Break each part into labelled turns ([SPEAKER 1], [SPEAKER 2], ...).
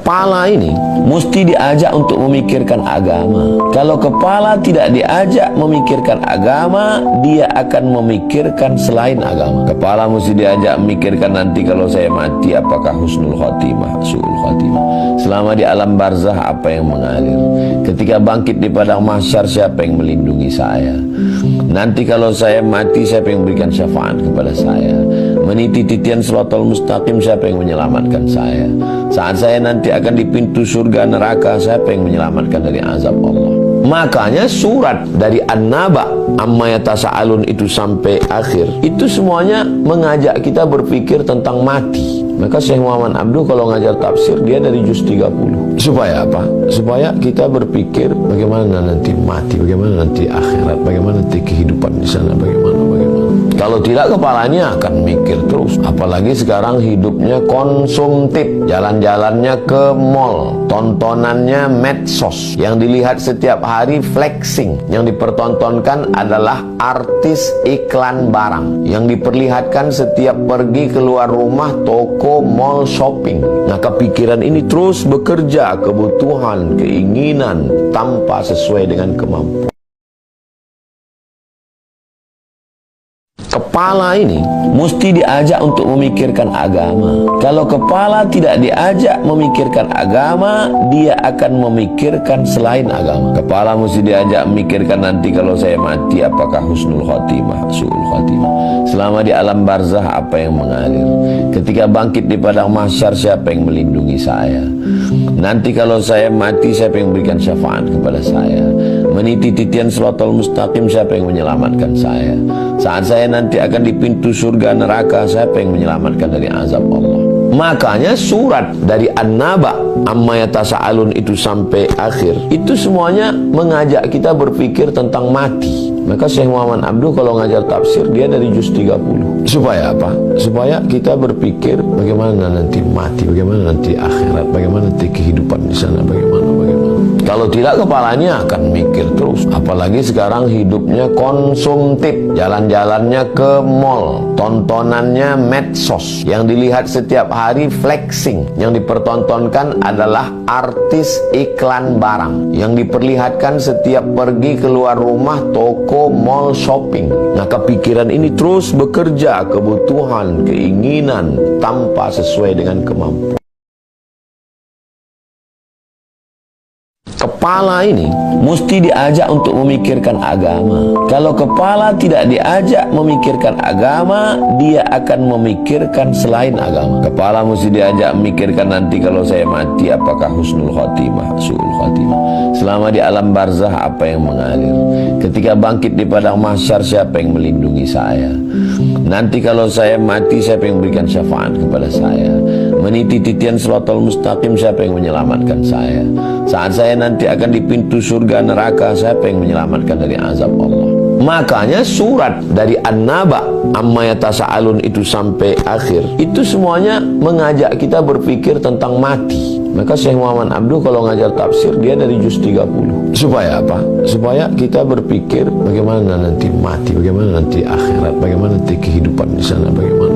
[SPEAKER 1] Kepala ini mesti diajak untuk memikirkan agama. Kalau kepala tidak diajak memikirkan agama, dia akan memikirkan selain agama. Kepala mesti diajak memikirkan nanti kalau saya mati apakah husnul khotimah, su'ul khotimah. Selama di alam barzah apa yang mengalir. Ketika bangkit di padang mahsyar siapa yang melindungi saya. Nanti kalau saya mati siapa yang memberikan syafaat kepada saya. Meniti titian shiratal mustaqim siapa yang menyelamatkan saya. Saat saya nanti akan di pintu surga neraka siapa yang menyelamatkan dari azab Allah. Makanya surat dari An-Naba amma yatasa'alun itu sampai akhir itu semuanya mengajak kita berpikir tentang mati. Maka Syekh Muhammad Abduh kalau ngajar tafsir dia dari juz 30. Supaya apa? Supaya kita berpikir bagaimana nanti mati, bagaimana nanti akhirat, bagaimana nanti kehidupan di sana, bagaimana. Kalau tidak kepalanya akan mikir terus. Apalagi sekarang hidupnya konsumtif, jalan-jalannya ke mall, tontonannya medsos, yang dilihat setiap hari flexing, yang dipertontonkan adalah artis iklan barang, yang diperlihatkan setiap pergi keluar rumah toko, mall, shopping. Nah kepikiran ini terus bekerja, kebutuhan, keinginan tanpa sesuai dengan kemampuan. Kepala ini mesti diajak untuk memikirkan agama. Kalau kepala tidak diajak memikirkan agama, dia akan memikirkan selain agama. Kepala mesti diajak memikirkan nanti kalau saya mati apakah husnul khotimah, su'ul khotimah. Selama di alam barzah apa yang mengalir. Ketika bangkit di padang mahsyar siapa yang melindungi saya. Nanti kalau saya mati siapa yang memberikan syafaat kepada saya. Meniti titian shiratal mustaqim siapa yang menyelamatkan saya. Saat saya nanti akan di pintu surga neraka siapa yang menyelamatkan dari azab Allah. Makanya surat dari An-Naba amma yatasa'alun itu sampai akhir itu semuanya mengajak kita berpikir tentang mati. Maka Syekh Muhammad Abduh kalau ngajar tafsir dia dari juz 30. Supaya apa? Supaya kita berpikir bagaimana nanti mati, bagaimana nanti akhirat, bagaimana nanti kehidupan di sana, bagaimana. Kalau tidak kepalanya akan mikir terus. Apalagi sekarang hidupnya konsumtif, jalan-jalannya ke mall, tontonannya medsos, yang dilihat setiap hari flexing, yang dipertontonkan adalah artis iklan barang, yang diperlihatkan setiap pergi keluar rumah toko, mall, shopping. Nah kepikiran ini terus bekerja, kebutuhan, keinginan tanpa sesuai dengan kemampuan. Kepala ini mesti diajak untuk memikirkan agama. Kalau kepala tidak diajak memikirkan agama, dia akan memikirkan selain agama. Kepala mesti diajak memikirkan nanti kalau saya mati apakah husnul khotimah, su'ul khotimah. Selama di alam barzah apa yang mengalir. Ketika bangkit di padang mahsyar siapa yang melindungi saya. Nanti kalau saya mati siapa yang memberikan syafaat kepada saya. Meniti titian shiratal mustaqim siapa yang menyelamatkan saya. Saat saya nanti akan di pintu surga neraka siapa yang menyelamatkan dari azab Allah. Makanya surat dari An-Naba amma yatasa'alun itu sampai akhir itu semuanya mengajak kita berpikir tentang mati. Maka Syekh Muhammad Abduh kalau ngajar tafsir dia dari juz 30. Supaya apa? Supaya kita berpikir bagaimana nanti mati, bagaimana nanti akhirat, bagaimana nanti kehidupan di sana, bagaimana.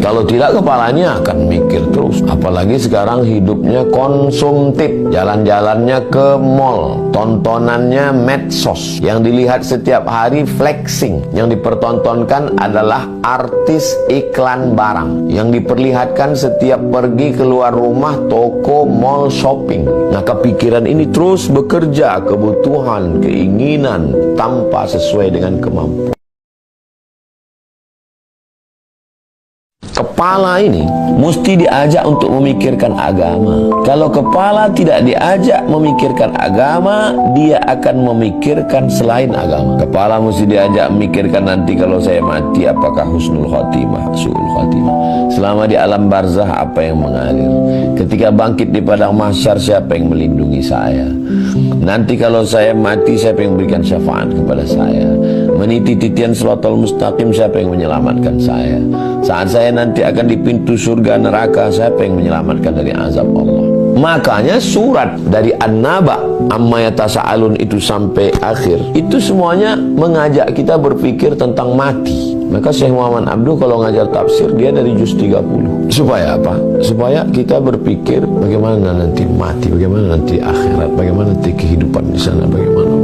[SPEAKER 1] Kalau tidak kepalanya akan mikir terus. Apalagi sekarang hidupnya konsumtif, jalan-jalannya ke mall, tontonannya medsos, yang dilihat setiap hari flexing, yang dipertontonkan adalah artis iklan barang, yang diperlihatkan setiap pergi keluar rumah toko, mall, shopping. Nah kepikiran ini terus bekerja, kebutuhan, keinginan tanpa sesuai dengan kemampuan. Kepala ini mesti diajak untuk memikirkan agama. Kalau kepala tidak diajak memikirkan agama, dia akan memikirkan selain agama. Kepala mesti diajak memikirkan nanti kalau saya mati apakah husnul khotimah, su'ul khotimah. Selama di alam barzah apa yang mengalir. Ketika bangkit di padang mahsyar siapa yang melindungi saya. Nanti kalau saya mati siapa yang memberikan syafaat kepada saya. Meniti titian shiratal mustaqim siapa yang menyelamatkan saya. Saat saya nanti akan di pintu surga neraka siapa yang menyelamatkan dari azab Allah. Makanya surat dari An-Naba amma yatasa'alun itu sampai akhir itu semuanya mengajak kita berpikir tentang mati. Maka Syekh Muhammad Abduh kalau ngajar tafsir dia dari juz 30. Supaya apa? Supaya kita berpikir bagaimana nanti mati, bagaimana nanti akhirat, bagaimana nanti kehidupan di sana, bagaimana.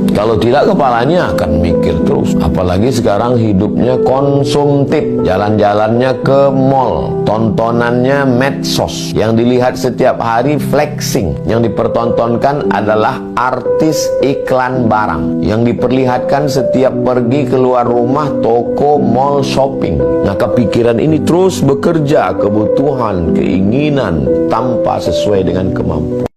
[SPEAKER 1] Kalau tidak kepalanya akan mikir terus. Apalagi sekarang hidupnya konsumtif, jalan-jalannya ke mall, tontonannya medsos, yang dilihat setiap hari flexing, yang dipertontonkan adalah artis iklan barang, yang diperlihatkan setiap pergi keluar rumah, toko, mall, shopping. Nah, kepikiran ini terus bekerja, kebutuhan, keinginan tanpa sesuai dengan kemampuan.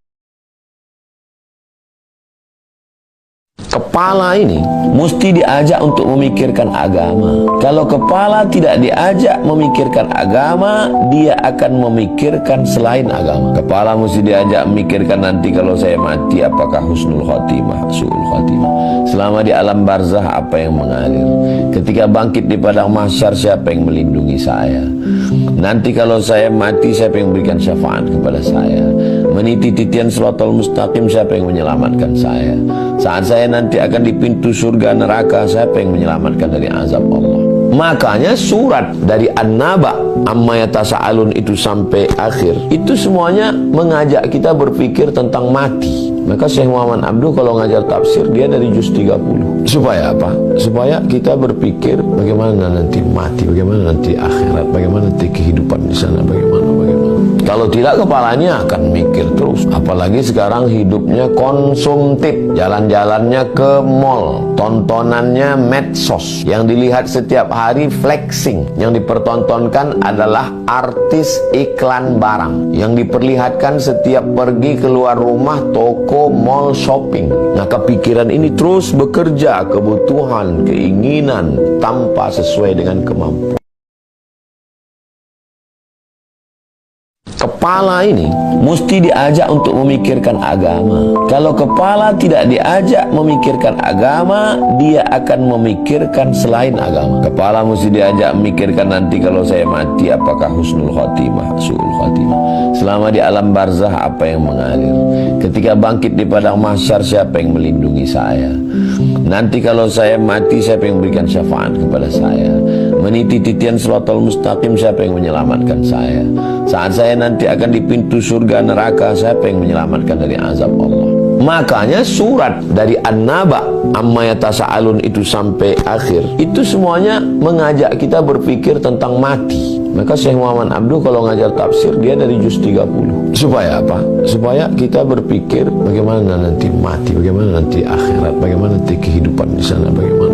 [SPEAKER 1] Kepala ini mesti diajak untuk memikirkan agama. Kalau kepala tidak diajak memikirkan agama, dia akan memikirkan selain agama. Kepala mesti diajak memikirkan nanti kalau saya mati apakah husnul khotimah, su'ul khotimah. Selama di alam barzah apa yang mengalir. Ketika bangkit di padang mahsyar siapa yang melindungi saya. Nanti kalau saya mati siapa yang memberikan syafaat kepada saya. Meniti titian shiratal mustaqim siapa yang menyelamatkan saya. Saat saya nanti akan di pintu surga neraka siapa yang menyelamatkan dari azab Allah. Makanya surat dari An-Naba amma yatasa'alun itu sampai akhir itu semuanya mengajak kita berpikir tentang mati. Maka Syekh Muhammad Abduh kalau ngajar tafsir dia dari juz 30. Supaya apa? Supaya kita berpikir bagaimana nanti mati, bagaimana nanti akhirat, bagaimana nanti kehidupan di sana, bagaimana. Kalau tidak kepalanya akan mikir terus. Apalagi sekarang hidupnya konsumtif, jalan-jalannya ke mall, tontonannya medsos, yang dilihat setiap hari flexing, yang dipertontonkan adalah artis iklan barang, yang diperlihatkan setiap pergi keluar rumah, toko, mall, shopping. Nah, kepikiran ini terus bekerja, kebutuhan, keinginan tanpa sesuai dengan kemampuan. Kepala ini mesti diajak untuk memikirkan agama. Kalau kepala tidak diajak memikirkan agama, dia akan memikirkan selain agama. Kepala mesti diajak memikirkan nanti kalau saya mati apakah husnul khotimah, su'ul khotimah. Selama di alam barzah apa yang mengalir. Ketika bangkit di padang mahsyar siapa yang melindungi saya. Nanti kalau saya mati siapa yang memberikan syafaat kepada saya. Meniti titian shiratal mustaqim siapa yang menyelamatkan saya. Saat saya nanti akan di pintu surga neraka siapa yang menyelamatkan dari azab Allah. Makanya surat dari An-Naba amma yatasa'alun itu sampai akhir itu semuanya mengajak kita berpikir tentang mati. Maka Syekh Muhammad Abduh kalau ngajar tafsir dia dari juz 30. Supaya apa? Supaya kita berpikir bagaimana nanti mati, bagaimana nanti akhirat, bagaimana nanti kehidupan di sana, bagaimana.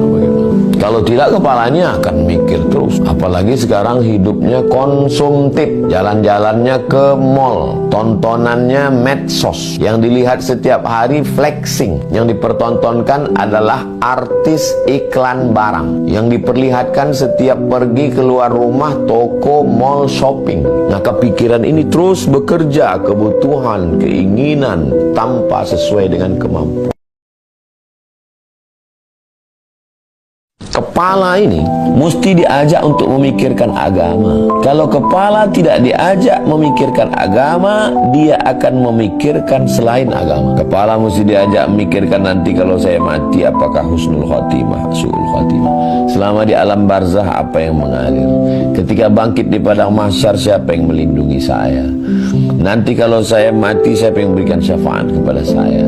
[SPEAKER 1] Kalau tidak kepalanya akan mikir terus. Apalagi sekarang hidupnya konsumtif, jalan-jalannya ke mall, tontonannya medsos, yang dilihat setiap hari flexing, yang dipertontonkan adalah artis iklan barang, yang diperlihatkan setiap pergi keluar rumah, toko, mall, shopping. Nah, kepikiran ini terus bekerja, kebutuhan, keinginan tanpa sesuai dengan kemampuan. Kepala ini mesti diajak untuk memikirkan agama. Kalau kepala tidak diajak memikirkan agama, dia akan memikirkan selain agama. Kepala mesti diajak memikirkan nanti kalau saya mati apakah husnul khotimah, su'ul khotimah. Selama di alam barzah apa yang mengalir. Ketika bangkit di padang mahsyar siapa yang melindungi saya. Nanti kalau saya mati siapa yang memberikan syafaat kepada saya.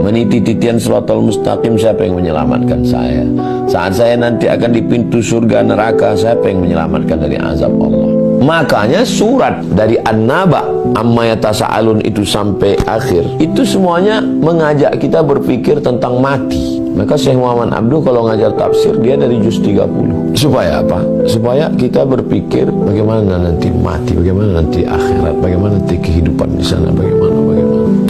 [SPEAKER 1] Meniti titian shiratal mustaqim siapa yang menyelamatkan saya. Saat saya nanti akan di pintu surga neraka siapa yang menyelamatkan dari azab Allah. Makanya surat dari An-Naba amma yatasa'alun itu sampai akhir itu semuanya mengajak kita berpikir tentang mati. Maka Syekh Muhammad Abduh kalau ngajar tafsir dia dari juz 30. Supaya apa? Supaya kita berpikir bagaimana nanti mati, bagaimana nanti akhirat, bagaimana nanti kehidupan di sana, bagaimana.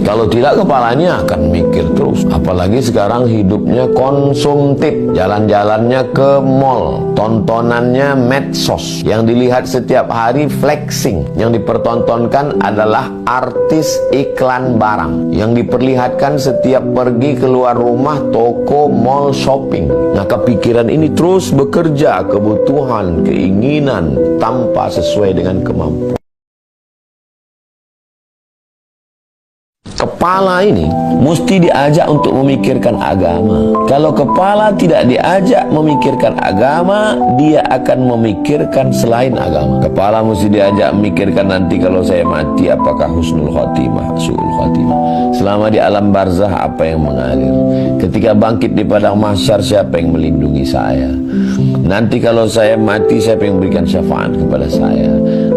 [SPEAKER 1] Kalau tidak kepalanya akan mikir terus. Apalagi sekarang hidupnya konsumtif, jalan-jalannya ke mall, tontonannya medsos, yang dilihat setiap hari flexing, yang dipertontonkan adalah artis iklan barang, yang diperlihatkan setiap pergi keluar rumah, toko, mall, shopping. Nah, kepikiran ini terus bekerja, kebutuhan, keinginan tanpa sesuai dengan kemampuan. Kepala ini mesti diajak untuk memikirkan agama. Kalau kepala tidak diajak memikirkan agama, dia akan memikirkan selain agama. Kepala mesti diajak memikirkan nanti kalau saya mati apakah husnul khotimah, su'ul khotimah. Selama di alam barzah apa yang mengalir. Ketika bangkit di padang mahsyar siapa yang melindungi saya. Nanti kalau saya mati siapa yang memberikan syafaat kepada saya.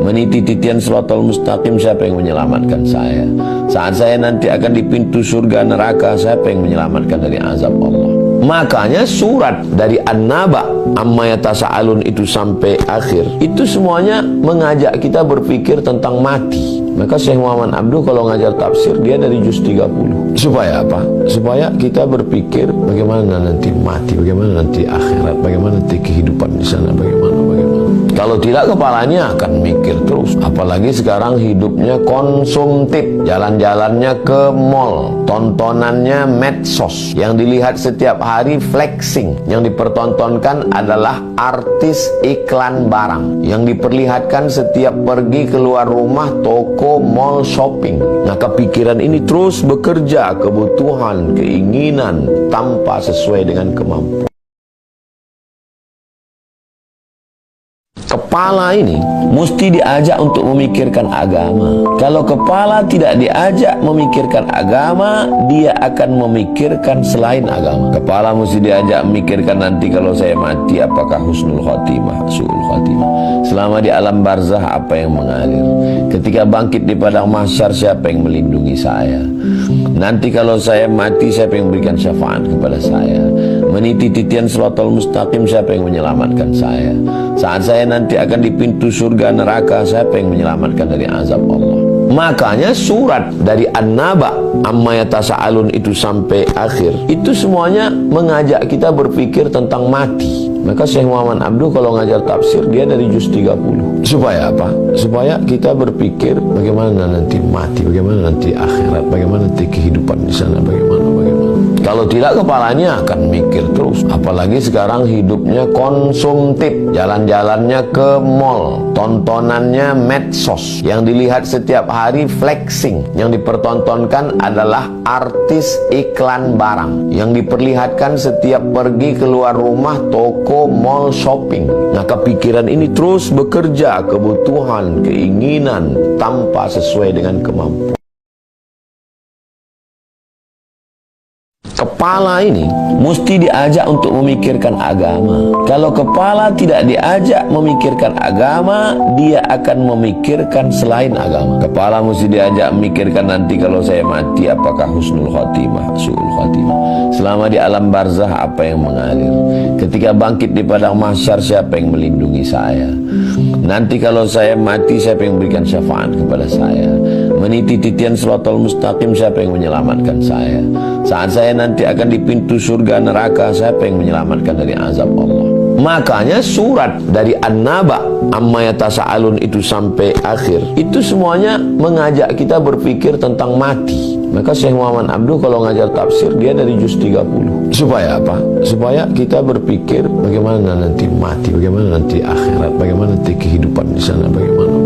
[SPEAKER 1] Meniti titian shiratal mustaqim siapa yang menyelamatkan saya. Saat saya nanti akan di pintu surga neraka siapa yang menyelamatkan dari azab Allah. Makanya surat dari An-Naba amma yatasa'alun itu sampai akhir itu semuanya mengajak kita berpikir tentang mati. Maka Syekh Muhammad Abduh kalau ngajar tafsir dia dari juz 30. Supaya apa? Supaya kita berpikir bagaimana nanti mati, bagaimana nanti akhirat, bagaimana nanti kehidupan di sana, bagaimana. Kalau tidak kepalanya akan mikir terus. Apalagi sekarang hidupnya konsumtif, jalan-jalannya ke mall, tontonannya medsos, yang dilihat setiap hari flexing, yang dipertontonkan adalah artis iklan barang, yang diperlihatkan setiap pergi keluar rumah toko, mall, shopping. Nah kepikiran ini terus bekerja, kebutuhan, keinginan tanpa sesuai dengan kemampuan. Kepala ini mesti diajak untuk memikirkan agama. Kalau kepala tidak diajak memikirkan agama, dia akan memikirkan selain agama. Kepala mesti diajak memikirkan nanti kalau saya mati apakah husnul khotimah, su'ul khotimah. Selama di alam barzah apa yang mengalir. Ketika bangkit di padang mahsyar siapa yang melindungi saya. Nanti kalau saya mati siapa yang memberikan syafaat kepada saya. Meniti titian shiratal mustaqim siapa yang menyelamatkan saya. Saat saya nanti akan di pintu surga neraka siapa yang menyelamatkan dari azab Allah. Makanya surat dari An-Naba amma yatasa'alun itu sampai akhir itu semuanya mengajak kita berpikir tentang mati. Maka Syekh Muhammad Abduh kalau ngajar tafsir dia dari juz 30. Supaya apa? Supaya kita berpikir bagaimana nanti mati, bagaimana nanti akhirat, bagaimana nanti kehidupan di sana, bagaimana. Kalau tidak kepalanya akan mikir terus. Apalagi sekarang hidupnya konsumtif, jalan-jalannya ke mall, tontonannya medsos, yang dilihat setiap hari flexing, yang dipertontonkan adalah artis iklan barang, yang diperlihatkan setiap pergi keluar rumah toko, mall, shopping. Nah kepikiran ini terus bekerja, kebutuhan, keinginan tanpa sesuai dengan kemampuan. Kepala ini mesti diajak untuk memikirkan agama. Kalau kepala tidak diajak memikirkan agama, dia akan memikirkan selain agama. Kepala mesti diajak memikirkan nanti kalau saya mati apakah husnul khotimah, su'ul khotimah. Selama di alam barzah apa yang mengalir. Ketika bangkit di padang mahsyar siapa yang melindungi saya. Nanti kalau saya mati siapa yang memberikan syafaat kepada saya. Meniti titian shiratal mustaqim siapa yang menyelamatkan saya. Saat saya nanti akan di pintu surga neraka siapa yang menyelamatkan dari azab Allah. Makanya surat dari An-Naba amma yatasa'alun itu sampai akhir itu semuanya mengajak kita berpikir tentang mati. Maka Syekh Muhammad Abduh kalau ngajar tafsir dia dari juz 30. Supaya apa? Supaya kita berpikir bagaimana nanti mati, bagaimana nanti akhirat, bagaimana nanti kehidupan di sana, bagaimana.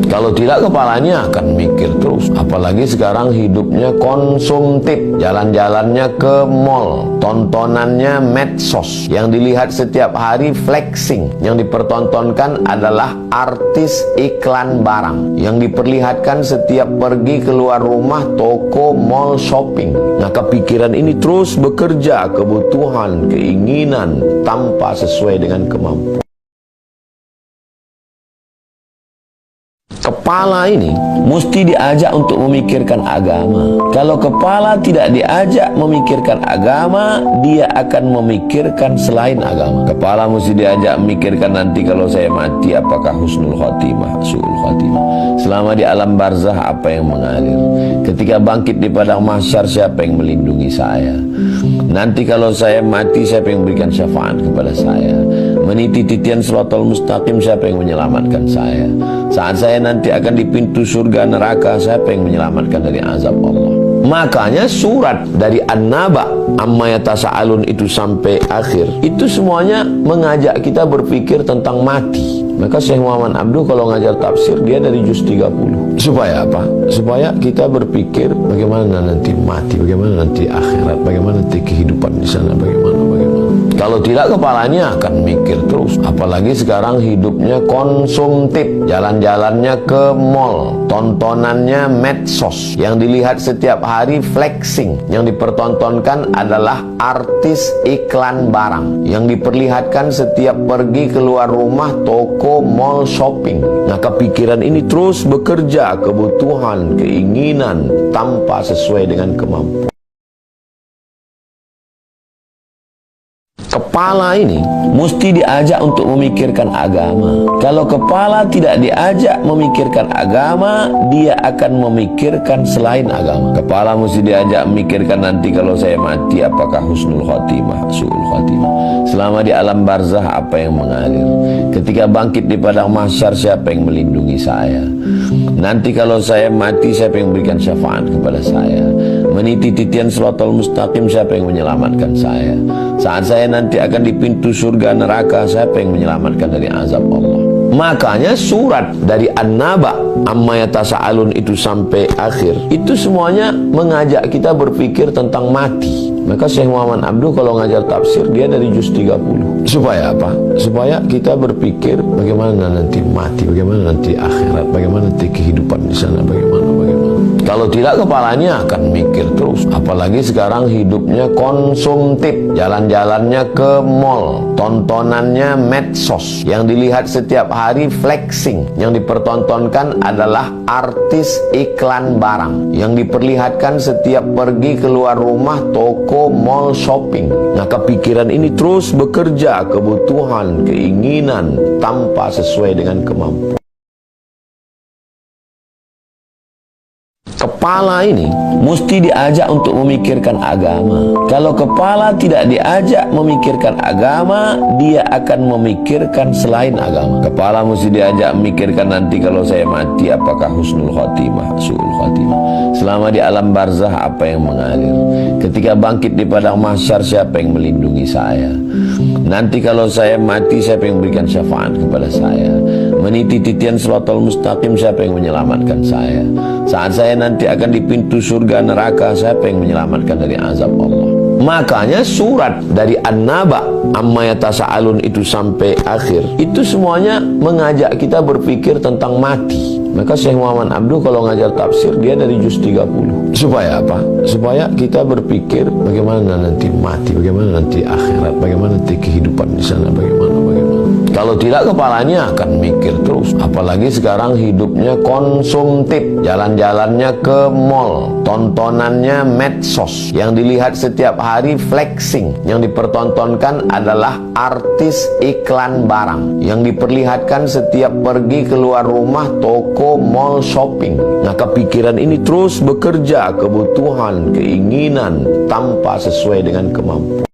[SPEAKER 1] Kalau tidak kepalanya akan mikir terus. Apalagi sekarang hidupnya konsumtif, jalan-jalannya ke mall, tontonannya medsos, yang dilihat setiap hari flexing, yang dipertontonkan adalah artis iklan barang, yang diperlihatkan setiap pergi keluar rumah toko, mall, shopping. Nah kepikiran ini terus bekerja, kebutuhan, keinginan tanpa sesuai dengan kemampuan. Kepala ini mesti diajak untuk memikirkan agama. Kalau kepala tidak diajak memikirkan agama, dia akan memikirkan selain agama. Kepala mesti diajak memikirkan nanti kalau saya mati apakah husnul khotimah, su'ul khotimah. Selama di alam barzah apa yang mengalir. Ketika bangkit di padang mahsyar siapa yang melindungi saya. Nanti kalau saya mati siapa yang memberikan syafaat kepada saya. Meniti titian shiratal mustaqim siapa yang menyelamatkan saya. Saat saya nanti akan di pintu surga neraka siapa yang menyelamatkan dari azab Allah. Makanya surat dari An-Naba amma yatasa'alun itu sampai akhir itu semuanya mengajak kita berpikir tentang mati. Maka Syekh Muhammad Abduh kalau ngajar tafsir dia dari juz 30. Supaya apa? Supaya kita berpikir bagaimana nanti mati, bagaimana nanti akhirat, bagaimana nanti kehidupan di sana, bagaimana. Kalau tidak, kepalanya akan mikir terus. Apalagi sekarang hidupnya konsumtif, jalan-jalannya ke mall, tontonannya medsos, yang dilihat setiap hari flexing, yang dipertontonkan adalah artis iklan barang, yang diperlihatkan setiap pergi keluar rumah, toko, mall, shopping. Nah, kepikiran ini terus bekerja, kebutuhan, keinginan tanpa sesuai dengan kemampuan. Kepala ini mesti diajak untuk memikirkan agama. Kalau kepala tidak diajak memikirkan agama, dia akan memikirkan selain agama. Kepala mesti diajak memikirkan nanti kalau saya mati apakah husnul khotimah, su'ul khotimah. Selama di alam barzah apa yang mengalir. Ketika bangkit di padang mahsyar siapa yang melindungi saya. Nanti kalau saya mati siapa yang memberikan syafaat kepada saya. Meniti titian Shiratal Mustaqim siapa yang menyelamatkan saya. Saat saya nanti akan di pintu surga neraka, siapa yang menyelamatkan dari azab Allah. Makanya surat dari An-Naba amma yatasa'alun itu sampai akhir, itu semuanya mengajak kita berpikir tentang mati. Maka Syekh Muhammad Abduh kalau ngajar tafsir dia dari juz 30. Supaya apa? Supaya kita berpikir bagaimana nanti mati, bagaimana nanti akhirat, bagaimana nanti kehidupan di sana, bagaimana. Kalau tidak, kepalanya akan mikir terus. Apalagi sekarang hidupnya konsumtif, jalan-jalannya ke mall, tontonannya medsos, yang dilihat setiap hari flexing, yang dipertontonkan adalah artis iklan barang, yang diperlihatkan setiap pergi keluar rumah, toko, mall, shopping. Nah, kepikiran ini terus bekerja, kebutuhan, keinginan tanpa sesuai dengan kemampuan. Kepala ini mesti diajak untuk memikirkan agama. Kalau kepala tidak diajak memikirkan agama, dia akan memikirkan selain agama. Kepala mesti diajak memikirkan nanti kalau saya mati apakah husnul khotimah, su'ul khotimah. Selama di alam barzah apa yang mengalir. Ketika bangkit di padang mahsyar siapa yang melindungi saya. Nanti kalau saya mati siapa yang memberikan syafaat kepada saya. Meniti titian Shiratal Mustaqim siapa yang menyelamatkan saya. Saat saya nanti akan di pintu surga neraka, siapa yang menyelamatkan dari azab Allah. Makanya surat dari An-Naba amma yatasa'alun itu sampai akhir, itu semuanya mengajak kita berpikir tentang mati. Maka Syekh Muhammad Abduh kalau ngajar tafsir dia dari juz 30. Supaya apa? Supaya kita berpikir bagaimana nanti mati, bagaimana nanti akhirat, bagaimana nanti kehidupan di sana, bagaimana. Kalau tidak, kepalanya akan mikir terus. Apalagi sekarang hidupnya konsumtif, jalan-jalannya ke mall, tontonannya medsos, yang dilihat setiap hari flexing, yang dipertontonkan adalah artis iklan barang, yang diperlihatkan setiap pergi keluar rumah, toko, mall, shopping. Nah, kepikiran ini terus bekerja, kebutuhan, keinginan tanpa sesuai dengan kemampuan.